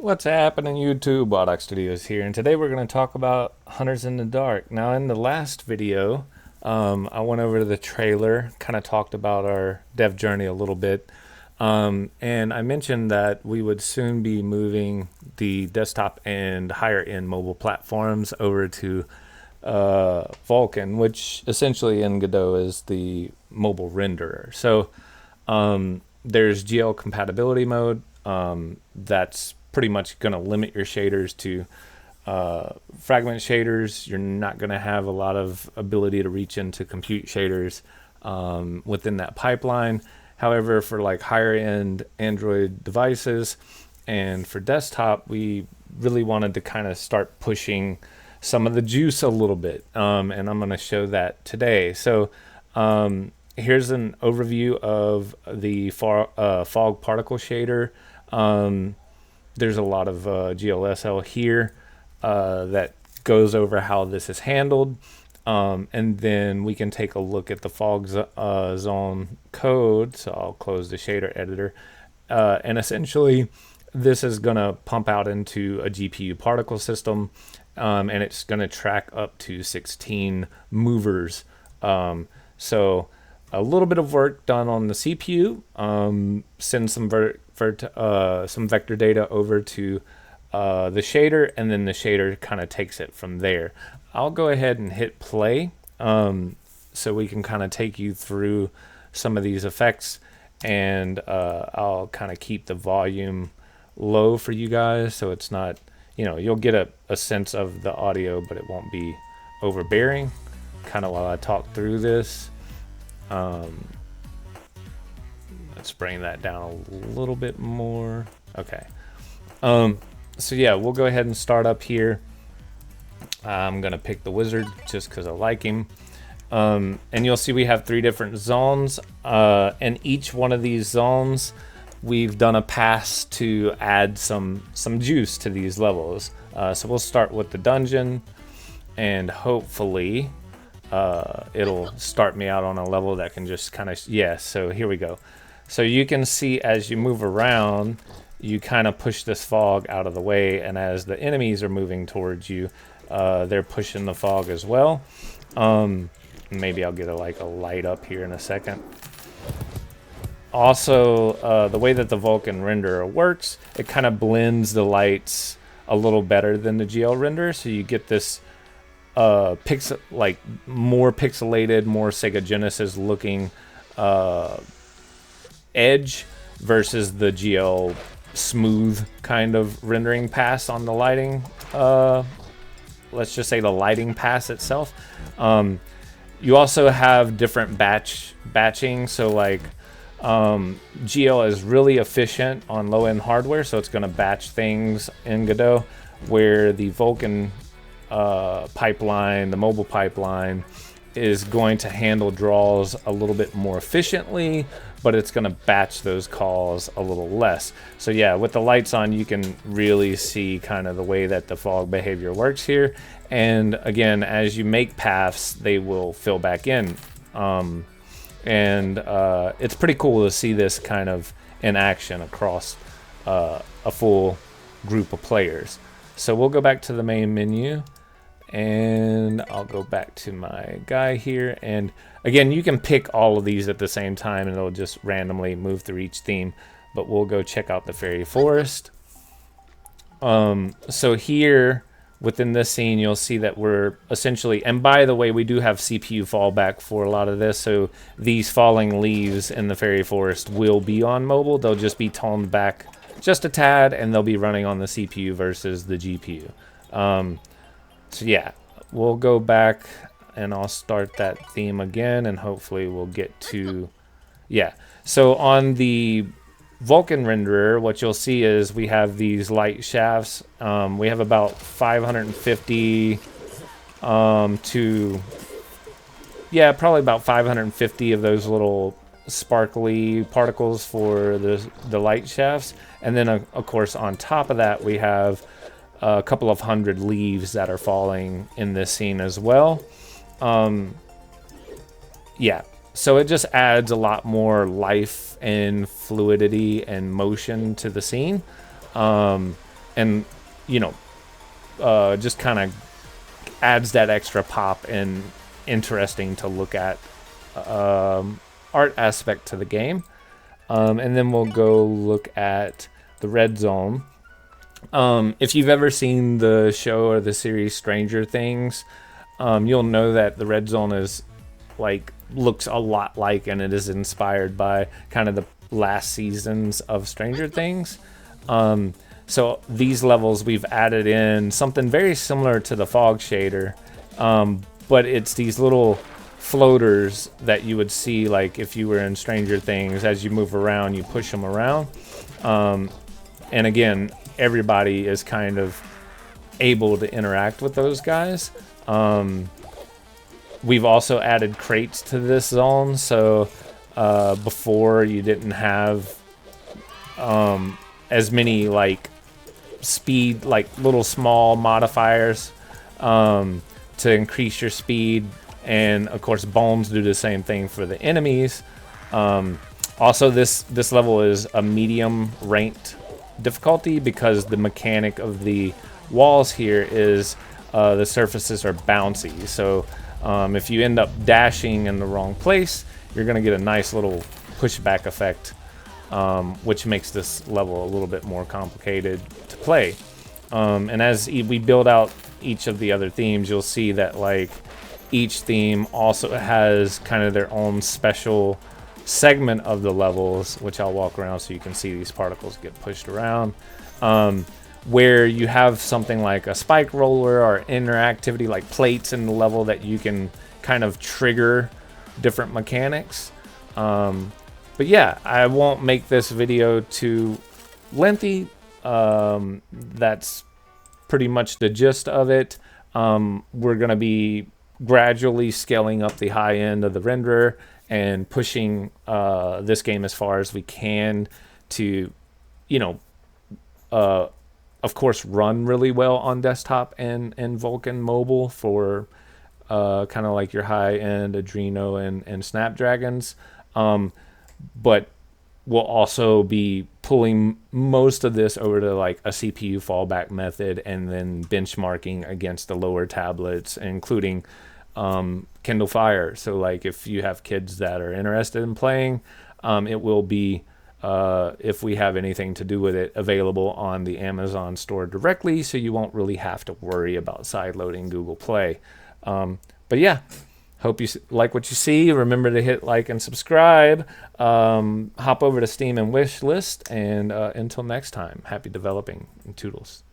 What's happening, YouTube? Wildx Studios here, and today we're going to talk about Hunters in the Dark. Now, in the last video, I went over to the trailer, kind of talked about our dev journey a little bit, and I mentioned that we would soon be moving the desktop and higher-end mobile platforms over to Vulkan, which essentially in Godot is the mobile renderer. So there's GL compatibility mode. That's pretty much going to limit your shaders to fragment shaders. You're not going to have a lot of ability to reach into compute shaders within that pipeline. However, for like higher end Android devices and for desktop, we really wanted to kind of start pushing some of the juice a little bit, and I'm going to show that today. So here's an overview of the fog particle shader. There's a lot of GLSL here that goes over how this is handled, and then we can take a look at the fog zone code. So I'll close the shader editor, and essentially this is going to pump out into a GPU particle system, and it's going to track up to 16 movers. So a little bit of work done on the CPU, send some vector data over to the shader, and then the shader kind of takes it from there. I'll go ahead and hit play so we can kind of take you through some of these effects, and I'll kind of keep the volume low for you guys so it's not, you'll get a sense of the audio, but it won't be overbearing kind of while I talk through this. Let's bring that down a little bit more. Okay. So yeah, we'll go ahead and start up here. I'm gonna pick the wizard just because I like him. And you'll see we have 3 different zones, and each one of these zones we've done a pass to add some juice to these levels. So we'll start with the dungeon, and hopefully it'll start me out on a level that can just kind of, so here we go. So you can see as you move around, you kind of push this fog out of the way, and as the enemies are moving towards you, they're pushing the fog as well. Maybe I'll get a light up here in a second. Also, the way that the Vulkan renderer works, it kind of blends the lights a little better than the GL renderer, so you get this more pixelated, more Sega Genesis looking edge versus the GL smooth kind of rendering pass on the lighting. Let's just say the lighting pass itself. You also have different batching, so like GL is really efficient on low-end hardware, so it's going to batch things in Godot, where the Vulkan pipeline, the mobile pipeline, is going to handle draws a little bit more efficiently, but it's going to batch those calls a little less. So yeah, with the lights on, you can really see kind of the way that the fog behavior works here. And again, as you make paths, they will fill back in. It's pretty cool to see this kind of in action across a full group of players. So we'll go back to the main menu, and I'll go back to my guy here, and again, you can pick all of these at the same time and it'll just randomly move through each theme, but we'll go check out the fairy forest. So here within this scene, you'll see that we're essentially, and by the way, we do have CPU fallback for a lot of this, so these falling leaves in the fairy forest will be on mobile. They'll just be toned back just a tad, and they'll be running on the CPU versus the GPU. So yeah, we'll go back and I'll start that theme again, and hopefully we'll get to, so on the Vulkan renderer, what you'll see is we have these light shafts. We have about 550 probably about 550 of those little sparkly particles for the light shafts, and then of course on top of that we have a couple of hundred leaves that are falling in this scene as well. So it just adds a lot more life and fluidity and motion to the scene. And and you know, just kind of adds that extra pop and interesting to look at art aspect to the game. And then we'll go look at the red zone. If you've ever seen the show or the series Stranger Things, you'll know that the red zone is like looks a lot like, and it is inspired by kind of the last seasons of Stranger Things. So these levels, we've added in something very similar to the fog shader, but it's these little floaters that you would see like if you were in Stranger Things. As you move around, you push them around, and again, everybody is kind of able to interact with those guys. We've also added crates to this zone, so before you didn't have as many like speed, like little small modifiers to increase your speed, and of course bones do the same thing for the enemies. Also, this level is a medium ranked difficulty because the mechanic of the walls here is the surfaces are bouncy, so if you end up dashing in the wrong place, you're going to get a nice little pushback effect, which makes this level a little bit more complicated to play. And as we build out each of the other themes, you'll see that like each theme also has kind of their own special segment of the levels, which I'll walk around so you can see these particles get pushed around. Where you have something like a spike roller or interactivity like plates in the level that you can kind of trigger different mechanics. But yeah, I won't make this video too lengthy. That's pretty much the gist of it. We're going to be gradually scaling up the high end of the renderer and pushing this game as far as we can to, you know, of course, run really well on desktop and Vulkan mobile for kind of like your high-end Adreno and Snapdragons. But we'll also be pulling most of this over to like a CPU fallback method and then benchmarking against the lower tablets, including Kindle Fire. So like if you have kids that are interested in playing, it will be, if we have anything to do with it, available on the Amazon store directly, so you won't really have to worry about sideloading Google Play. But yeah, hope you like what you see. Remember to hit like and subscribe. Hop over to Steam and Wish List, and until next time, happy developing, and toodles.